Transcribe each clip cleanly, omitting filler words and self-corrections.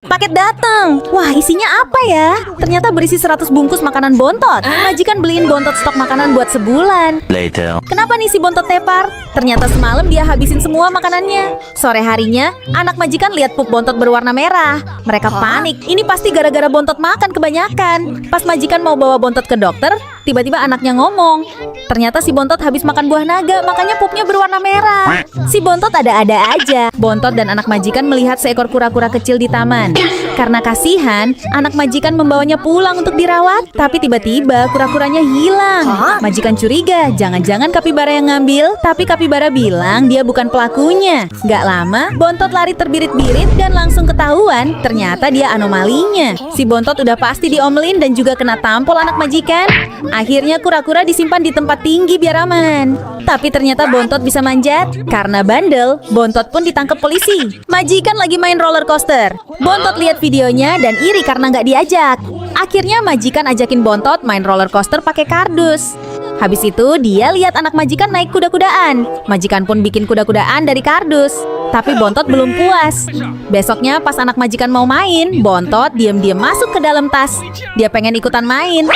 Paket datang. Wah, isinya apa ya? Ternyata berisi 100 bungkus makanan Bontot. Majikan beliin Bontot stok makanan buat sebulan. Later. Kenapa nih si Bontot tepar? Ternyata semalam dia habisin semua makanannya. Sore harinya, anak majikan lihat pup Bontot berwarna merah. Mereka panik. Ini pasti gara-gara Bontot makan kebanyakan. Pas majikan mau bawa Bontot ke dokter, tiba-tiba anaknya ngomong. Ternyata si Bontot habis makan buah naga, makanya pupnya berwarna merah. Si Bontot ada-ada aja. Bontot dan anak majikan melihat seekor kura-kura kecil di taman. Karena kasihan, anak majikan membawanya pulang untuk dirawat. Tapi tiba-tiba kura-kuranya hilang. Majikan curiga, jangan-jangan kapibara yang ngambil. Tapi kapibara bilang dia bukan pelakunya. Gak lama, Bontot lari terbirit-birit dan langsung ketahuan. Ternyata dia anomalinya. Si Bontot udah pasti diomelin dan juga kena tampol anak majikan. Akhirnya kura-kura disimpan di tempat tinggi biar aman. Tapi ternyata Bontot bisa manjat. Karena bandel, Bontot pun ditangkap polisi. Majikan lagi main roller coaster. Bontot lihat videonya dan iri karena nggak diajak. Akhirnya majikan ajakin Bontot main roller coaster pakai kardus. Habis itu dia lihat anak majikan naik kuda-kudaan. Majikan pun bikin kuda-kudaan dari kardus. Tapi Bontot belum puas. Besoknya pas anak majikan mau main, Bontot diam-diam masuk ke dalam tas. Dia pengen ikutan main.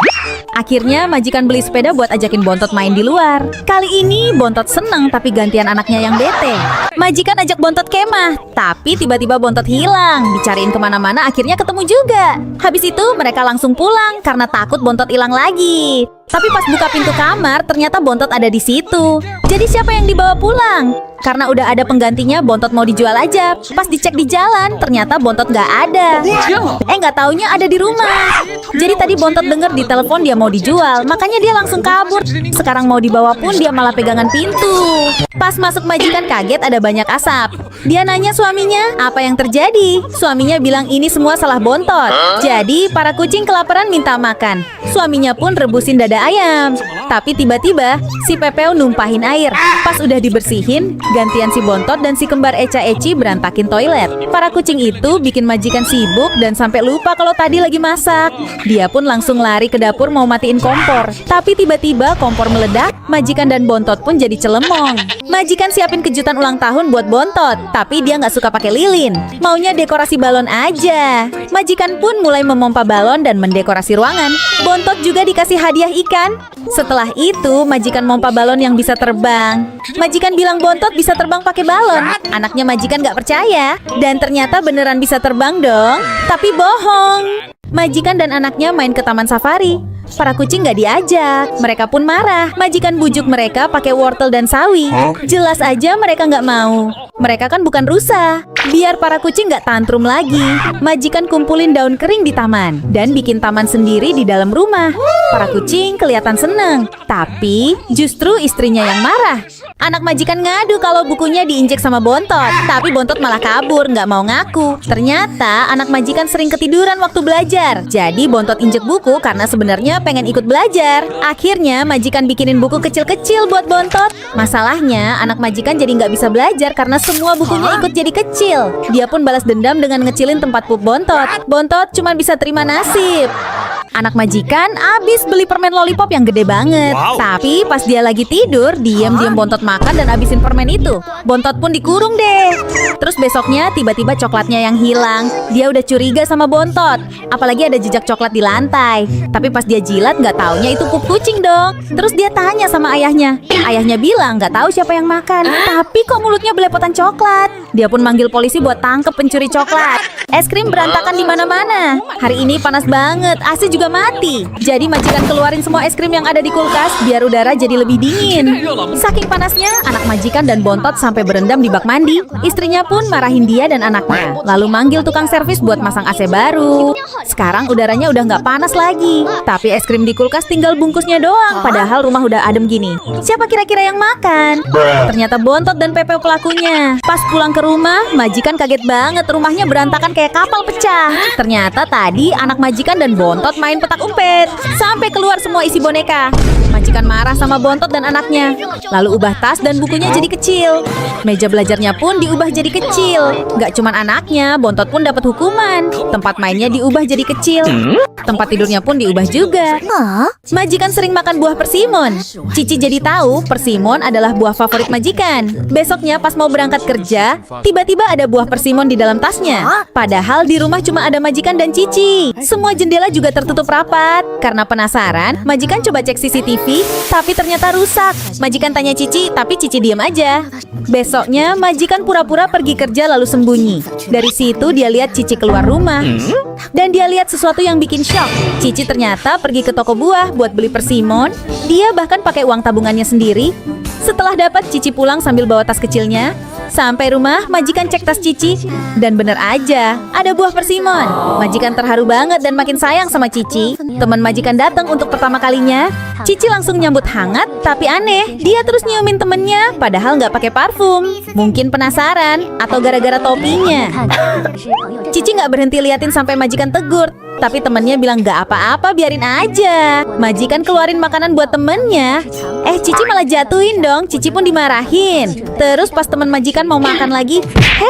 Akhirnya majikan beli sepeda buat ajakin Bontot main di luar. Kali ini Bontot seneng tapi gantian anaknya yang bete. Majikan ajak Bontot kemah, tapi tiba-tiba Bontot hilang. Dicariin kemana-mana akhirnya ketemu juga. Habis itu mereka langsung pulang karena takut Bontot hilang lagi. Tapi pas buka pintu kamar, ternyata Bontot ada di situ. Jadi siapa yang dibawa pulang? Karena udah ada penggantinya, Bontot mau dijual aja. Pas dicek di jalan, ternyata Bontot nggak ada. Nggak taunya ada di rumah. Jadi tadi Bontot denger di telepon dia mau dijual, makanya dia langsung kabur. Sekarang mau dibawa pun dia malah pegangan pintu. Pas masuk majikan kaget ada banyak asap. Dia nanya suaminya, apa yang terjadi? Suaminya bilang ini semua salah Bontot. Jadi para kucing kelaparan minta makan. Suaminya pun rebusin dada ayam. Tapi tiba-tiba si Pepeo numpahin air. Pas udah dibersihin, gantian si Bontot dan si kembar Eca Eci berantakin toilet. Para kucing itu bikin majikan sibuk dan sampai lupa kalau tadi lagi masak. Dia pun langsung lari ke dapur mau matiin kompor. Tapi tiba-tiba kompor meledak, majikan dan Bontot pun jadi celemong. Majikan siapin kejutan ulang tahun buat Bontot, tapi dia nggak suka pakai lilin. Maunya dekorasi balon aja. Majikan pun mulai memompa balon dan mendekorasi ruangan. Bontot juga dikasih hadiah ikan. Setelah itu, majikan mompa balon yang bisa terbang. Majikan bilang Bontot bisa terbang pakai balon. Anaknya majikan nggak percaya. Dan ternyata beneran bisa terbang dong. Tapi bohong. Majikan dan anaknya main ke taman safari. Para kucing nggak diajak. Mereka pun marah. Majikan bujuk mereka pakai wortel dan sawi. Jelas aja mereka nggak mau. Mereka kan bukan rusa. Biar para kucing nggak tantrum lagi, majikan kumpulin daun kering di taman dan bikin taman sendiri di dalam rumah. Para kucing kelihatan seneng, tapi justru istrinya yang marah. Anak majikan ngadu kalau bukunya diinjek sama Bontot, tapi Bontot malah kabur, nggak mau ngaku. Ternyata anak majikan sering ketiduran waktu belajar. Jadi Bontot injek buku karena sebenarnya pengen ikut belajar. Akhirnya majikan bikinin buku kecil-kecil buat Bontot. Masalahnya anak majikan jadi nggak bisa belajar karena semua bukunya ikut jadi kecil. Dia pun balas dendam dengan ngecilin tempat pup Bontot. Bontot cuma bisa terima nasib. Anak majikan abis beli permen lollipop yang gede banget. Tapi pas dia lagi tidur, diam-diam Bontot makan dan abisin permen itu. Bontot pun dikurung deh. Terus besoknya tiba-tiba coklatnya yang hilang. Dia udah curiga sama Bontot. Apalagi ada jejak coklat di lantai. Tapi pas dia jilat nggak taunya itu pup kucing dong. Terus dia tanya sama ayahnya. Ayahnya bilang nggak tahu siapa yang makan. Tapi kok mulutnya belepotan coklat. Dia pun manggil polisi buat tangkep pencuri coklat. Es krim berantakan di mana-mana. Hari ini panas banget, AC juga mati. Jadi majikan keluarin semua es krim yang ada di kulkas biar udara jadi lebih dingin. Saking panasnya, anak majikan dan Bontot sampai berendam di bak mandi. Istrinya pun marahin dia dan anaknya. Lalu manggil tukang servis buat masang AC baru. Sekarang udaranya udah nggak panas lagi. Tapi es krim di kulkas tinggal bungkusnya doang. Padahal rumah udah adem gini. Siapa kira-kira yang makan? Ternyata Bontot dan Pepeo pelakunya. Pas pulang ke rumah, majikan kaget banget. Rumahnya berantakan kayak kapal pecah. Ternyata tadi anak majikan dan Bontot main petak umpet sampai keluar semua isi boneka. Majikan marah sama Bontot dan anaknya. Lalu ubah tas dan bukunya jadi kecil. Meja belajarnya pun diubah jadi kecil. Gak cuman anaknya, Bontot pun dapat hukuman. Tempat mainnya diubah jadi kecil. Tempat tidurnya pun diubah juga. Majikan sering makan buah persimmon. Cici jadi tahu persimmon adalah buah favorit majikan. Besoknya pas mau berangkat kerja, tiba-tiba ada buah persimmon di dalam tasnya. Padahal di rumah cuma ada majikan dan Cici. Semua jendela juga tertutup rapat. Karena penasaran, majikan coba cek CCTV, tapi ternyata rusak. Majikan tanya Cici, tapi Cici diam aja. Besoknya, majikan pura-pura pergi kerja lalu sembunyi. Dari situ dia lihat Cici keluar rumah. Dan dia lihat sesuatu yang bikin shock. Cici ternyata pergi ke toko buah buat beli persimmon. Dia bahkan pakai uang tabungannya sendiri. Setelah dapat, Cici pulang sambil bawa tas kecilnya. Sampai rumah, majikan cek tas Cici. Dan bener aja, ada buah persimmon. Majikan terharu banget dan makin sayang sama Cici. Teman majikan datang untuk pertama kalinya. Cici langsung nyambut hangat, tapi aneh. Dia terus nyiumin temennya, padahal nggak pakai parfum. Mungkin penasaran, atau gara-gara topinya. Cici nggak berhenti liatin sampai majikan tegur. Tapi temennya bilang nggak apa-apa, biarin aja. Majikan keluarin makanan buat temennya. Cici malah jatuhin dong. Cici pun dimarahin. Terus pas teman majikan mau makan lagi,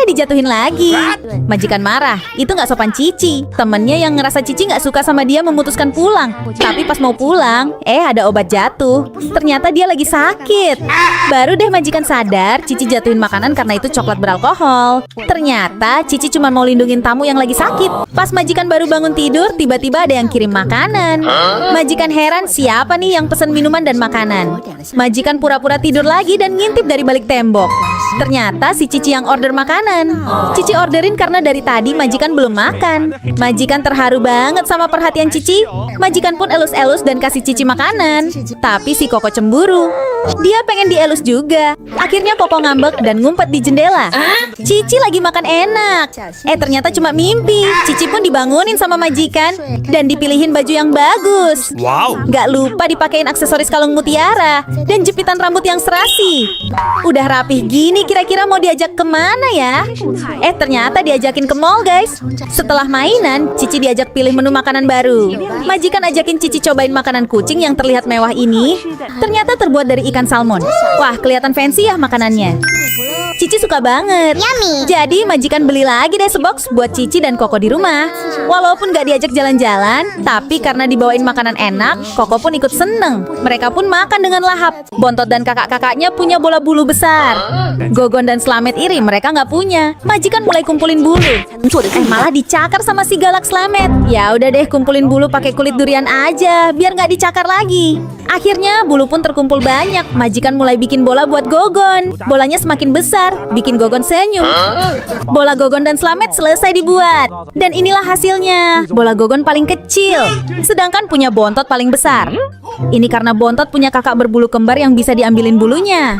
dijatuhin lagi. Majikan marah. Itu nggak sopan Cici. Temennya yang ngerasa Cici nggak suka sama dia memutuskan pulang. Tapi pas mau pulang, ada obat jatuh. Ternyata dia lagi sakit. Baru deh majikan sadar Cici jatuhin makanan karena itu coklat beralkohol. Ternyata Cici cuma mau lindungin tamu yang lagi sakit. Pas majikan baru bangun tidur, tiba-tiba ada yang kirim makanan. Majikan heran siapa nih yang pesan minuman dan makanan. Majikan pura-pura tidur lagi dan ngintip dari balik tembok. Ternyata si Cici yang order makanan. Cici orderin karena dari tadi majikan belum makan. Majikan terharu banget sama perhatian Cici. Majikan pun elus-elus dan kasih Cici makanan. Tapi si Koko cemburu. Dia pengen dielus juga. Akhirnya Koko ngambek dan ngumpet di jendela. Cici lagi makan enak. Ternyata cuma mimpi. Cici pun dibangunin sama majikan dan dipilihin baju yang bagus. Gak lupa dipakein aksesoris kalung mutiara dan jepitan rambut yang serasi. Udah rapih gini, kira-kira mau diajak kemana ya? Ternyata diajakin ke mall, guys. Setelah mainan, Cici diajak pilih menu makanan baru. Majikan ajakin Cici cobain makanan kucing yang terlihat mewah ini. Ternyata terbuat dari ikan salmon. Wah, kelihatan fancy ya makanannya. Cici suka banget. Yummy. Jadi majikan beli lagi deh sebox buat Cici dan Koko di rumah. Walaupun gak diajak jalan-jalan, tapi karena dibawain makanan enak, Koko pun ikut seneng. Mereka pun makan dengan lahap. Bontot dan kakak-kakaknya punya bola bulu besar. Gogon dan Slamet iri, mereka nggak punya. Majikan mulai kumpulin bulu. Malah dicakar sama si galak Slamet. Ya udah deh, kumpulin bulu pakai kulit durian aja, biar nggak dicakar lagi. Akhirnya bulu pun terkumpul banyak. Majikan mulai bikin bola buat Gogon. Bolanya semakin besar, bikin Gogon senyum. Bola Gogon dan Slamet selesai dibuat. Dan inilah hasilnya. Bola Gogon paling kecil, sedangkan punya Bontot paling besar. Ini karena Bontot punya kakak berbulu kembar yang bisa diambilin bulunya.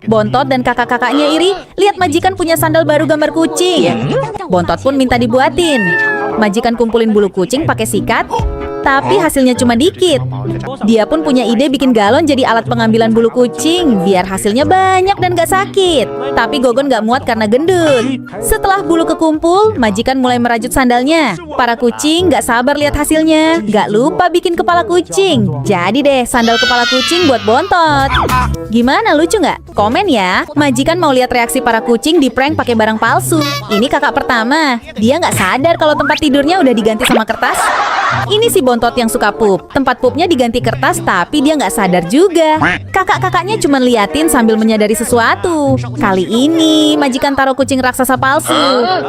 Bontot dan kakak-kakaknya iri lihat majikan punya sandal baru gambar kucing. Bontot pun minta dibuatin. Majikan kumpulin bulu kucing pakai sikat, tapi hasilnya cuma dikit. Dia pun punya ide bikin galon jadi alat pengambilan bulu kucing, biar hasilnya banyak dan gak sakit. Tapi Gogon gak muat karena gendut. Setelah bulu kekumpul, majikan mulai merajut sandalnya. Para kucing gak sabar lihat hasilnya. Gak lupa bikin kepala kucing. Jadi deh, sandal kepala kucing buat Bontot. Gimana, lucu gak? Komen ya. Majikan mau lihat reaksi para kucing di prank pakai barang palsu. Ini kakak pertama. Dia gak sadar kalau tempat tidurnya udah diganti sama kertas. Ini si Bontot yang suka pup. Tempat pupnya diganti kertas, tapi dia nggak sadar juga. Kakak-kakaknya cuma liatin sambil menyadari sesuatu. Kali ini majikan taruh kucing raksasa palsu.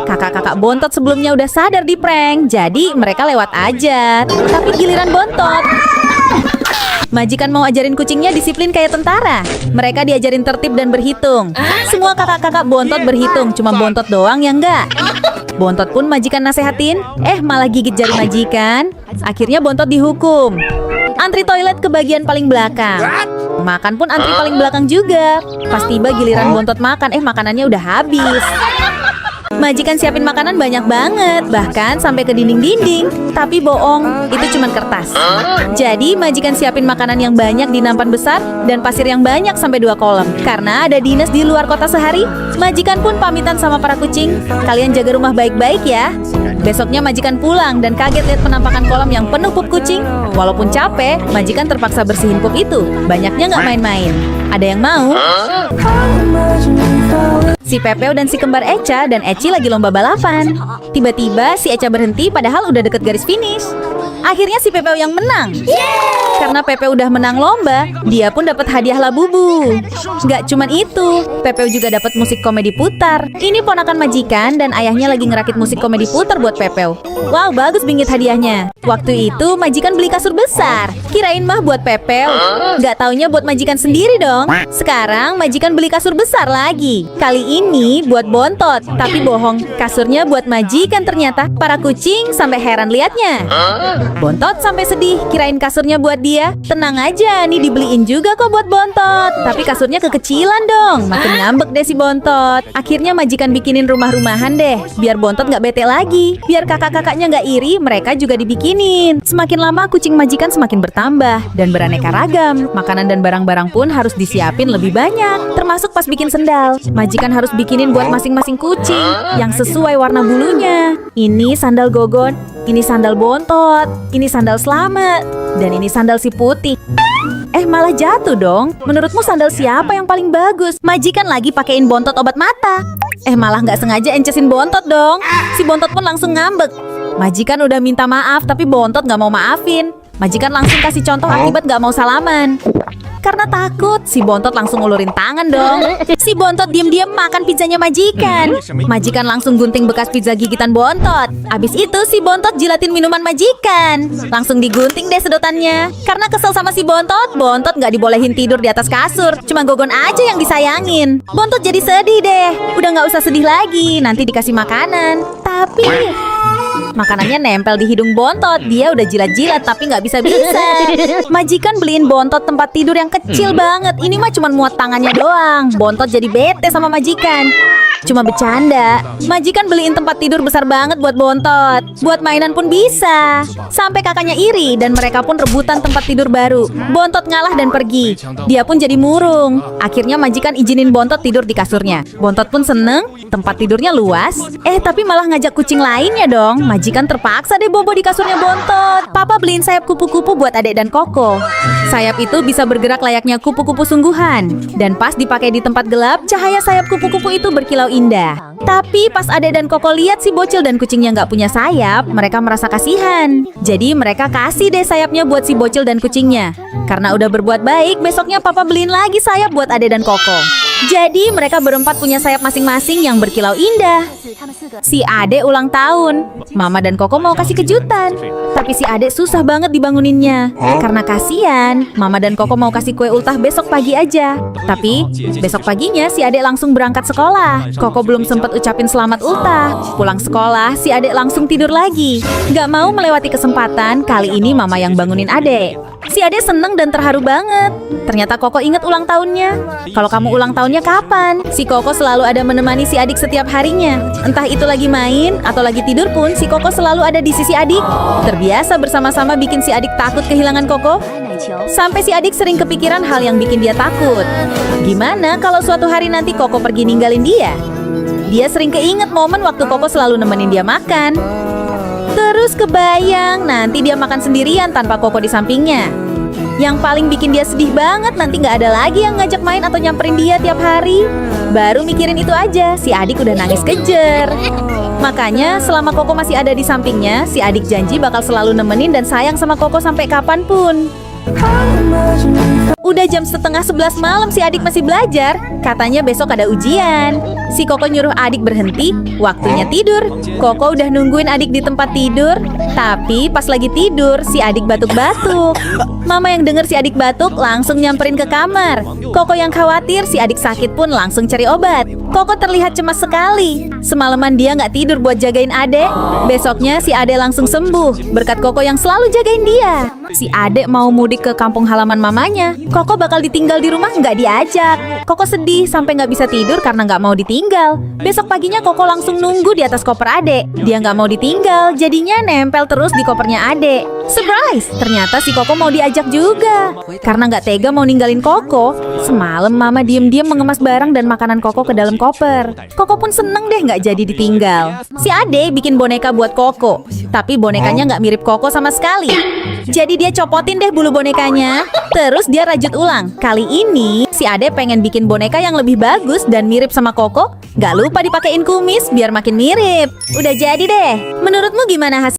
Kakak-kakak Bontot sebelumnya udah sadar di prank, jadi mereka lewat aja. Tapi giliran Bontot. Majikan mau ajarin kucingnya disiplin kayak tentara. Mereka diajarin tertib dan berhitung. Semua kakak-kakak Bontot berhitung, cuma Bontot doang yang enggak. Bontot pun majikan nasehatin, malah gigit jari majikan. Akhirnya Bontot dihukum. Antri toilet ke bagian paling belakang. Makan pun antri paling belakang juga. Pas tiba giliran Bontot makan, makanannya udah habis. Majikan siapin makanan banyak banget, bahkan sampai ke dinding-dinding. Tapi bohong, itu cuma kertas. Jadi majikan siapin makanan yang banyak di nampan besar dan pasir yang banyak sampai 2 kolam. Karena ada dinas di luar kota sehari, majikan pun pamitan sama para kucing. Kalian jaga rumah baik-baik ya. Besoknya majikan pulang dan kaget lihat penampakan kolam yang penuh pup kucing. Walaupun capek, majikan terpaksa bersihin pup itu. Banyaknya nggak main-main. Ada yang mau? Si Pepeo dan si kembar Echa dan Eci lagi lomba balapan. Tiba-tiba si Echa berhenti padahal udah deket garis finish. Akhirnya si Pepeo yang menang. Karena Pepeo udah menang lomba, dia pun dapat hadiah labubu. Gak cuman itu, Pepeo juga dapat musik komedi putar. Ini ponakan majikan dan ayahnya lagi ngerakit musik komedi putar buat Pepeo. Wow, bagus bingit hadiahnya. Waktu itu majikan beli kasur besar. Kirain mah buat Pepeo. Gak taunya buat majikan sendiri dong. Sekarang majikan beli kasur besar lagi. Kali ini buat Bontot. Tapi bohong, kasurnya buat majikan ternyata. Para kucing sampai heran liatnya. Bontot sampai sedih, kirain kasurnya buat dia. Tenang aja, nih dibeliin juga kok buat Bontot. Tapi kasurnya kekecilan dong. Makin ngambek deh si Bontot. Akhirnya majikan bikinin rumah-rumahan deh, biar Bontot gak bete lagi. Biar kakak-kakaknya gak iri, mereka juga dibikinin. Semakin lama kucing majikan semakin bertambah dan beraneka ragam. Makanan dan barang-barang pun harus disiapin lebih banyak. Termasuk pas bikin sendal. Majikan harus bikinin buat masing-masing kucing yang sesuai warna bulunya. Ini sandal Gogon, ini sandal Bontot, ini sandal Slamet, dan ini sandal si Putih. Malah jatuh dong. Menurutmu sandal siapa yang paling bagus? Majikan lagi pakein Bontot obat mata. Malah nggak sengaja encesin Bontot dong. Si Bontot pun langsung ngambek. Majikan udah minta maaf, tapi Bontot nggak mau maafin. Majikan langsung kasih contoh akibat nggak mau salaman. Karena takut, si Bontot langsung ngulurin tangan dong. Si Bontot diam-diam makan pizzanya majikan. Majikan langsung gunting bekas pizza gigitan Bontot. Abis itu si Bontot jilatin minuman majikan. Langsung digunting deh sedotannya. Karena kesel sama si Bontot, Bontot nggak dibolehin tidur di atas kasur. Cuma Gogon aja yang disayangin. Bontot jadi sedih deh. Udah nggak usah sedih lagi, nanti dikasih makanan. Tapi makanannya nempel di hidung Bontot. Dia udah jilat-jilat tapi nggak bisa-bisa. Majikan beliin Bontot tempat tidur yang kecil banget. Ini mah cuma muat tangannya doang. Bontot jadi bete sama majikan. Cuma bercanda. Majikan beliin tempat tidur besar banget buat Bontot. Buat mainan pun bisa. Sampai kakaknya iri dan mereka pun rebutan tempat tidur baru. Bontot ngalah dan pergi. Dia pun jadi murung. Akhirnya majikan izinin Bontot tidur di kasurnya. Bontot pun seneng. Tempat tidurnya luas. Tapi malah ngajak kucing lainnya dong. Majikan terpaksa deh bobo di kasurnya Bontot. Papa beliin sayap kupu-kupu buat adek dan Koko. Sayap itu bisa bergerak layaknya kupu-kupu sungguhan. Dan pas dipakai di tempat gelap, cahaya sayap kupu-kupu itu berkilau indah. Tapi pas adek dan Koko lihat si bocil dan kucingnya nggak punya sayap, mereka merasa kasihan. Jadi mereka kasih deh sayapnya buat si bocil dan kucingnya. Karena udah berbuat baik, besoknya Papa beliin lagi sayap buat adek dan Koko. Jadi mereka berempat punya sayap masing-masing yang berkilau indah. Si adek ulang tahun. Mama dan Koko mau kasih kejutan. Tapi si adek susah banget dibanguninnya. Karena kasihan, Mama dan Koko mau kasih kue ultah besok pagi aja. Tapi besok paginya si adek langsung berangkat sekolah. Koko belum sempat ucapin selamat ultah. Pulang sekolah, si adek langsung tidur lagi. Gak mau melewati kesempatan, kali ini Mama yang bangunin adek. Si adek seneng dan terharu banget. Ternyata Koko inget ulang tahunnya. Kalau kamu ulang tahunnya kapan? Si Koko selalu ada menemani si adik setiap harinya. Entah itu lagi main atau lagi tidur pun, si Koko selalu ada di sisi adik. Terbiasa bersama-sama bikin si adik takut kehilangan Koko. Sampai si adik sering kepikiran hal yang bikin dia takut. Gimana kalau suatu hari nanti Koko pergi ninggalin dia? Dia sering keinget momen waktu Koko selalu nemenin dia makan. Terus kebayang nanti dia makan sendirian tanpa Koko di sampingnya. Yang paling bikin dia sedih banget, nanti gak ada lagi yang ngajak main atau nyamperin dia tiap hari. Baru mikirin itu aja, si adik udah nangis kejer. Makanya selama Koko masih ada di sampingnya, si adik janji bakal selalu nemenin dan sayang sama Koko sampai kapanpun. Udah jam 10:30 malam si adik masih belajar. Katanya besok ada ujian. Si Koko nyuruh adik berhenti, waktunya tidur. Koko udah nungguin adik di tempat tidur. Tapi pas lagi tidur, si adik batuk-batuk. Mama yang denger si adik batuk langsung nyamperin ke kamar. Koko yang khawatir si adik sakit pun langsung cari obat. Koko terlihat cemas sekali. Semalaman dia nggak tidur buat jagain adek. Besoknya si adek langsung sembuh berkat Koko yang selalu jagain dia. Si adek mau mudik mudik ke kampung halaman mamanya. Koko bakal ditinggal di rumah, nggak diajak. Koko sedih sampai nggak bisa tidur karena nggak mau ditinggal. Besok paginya Koko langsung nunggu di atas koper adek. Dia nggak mau ditinggal, jadinya nempel terus di kopernya adek. Surprise! Ternyata si Koko mau diajak juga. Karena nggak tega mau ninggalin Koko, semalam Mama diem-diem mengemas barang dan makanan Koko ke dalam koper. Koko pun seneng deh nggak jadi ditinggal. Si Ade bikin boneka buat Koko, tapi bonekanya nggak mirip Koko sama sekali. Jadi dia copotin deh bulu bonekanya, terus dia rajut ulang. Kali ini si Ade pengen bikin boneka yang lebih bagus dan mirip sama Koko. Nggak lupa dipakein kumis biar makin mirip. Udah jadi deh. Menurutmu gimana hasilnya?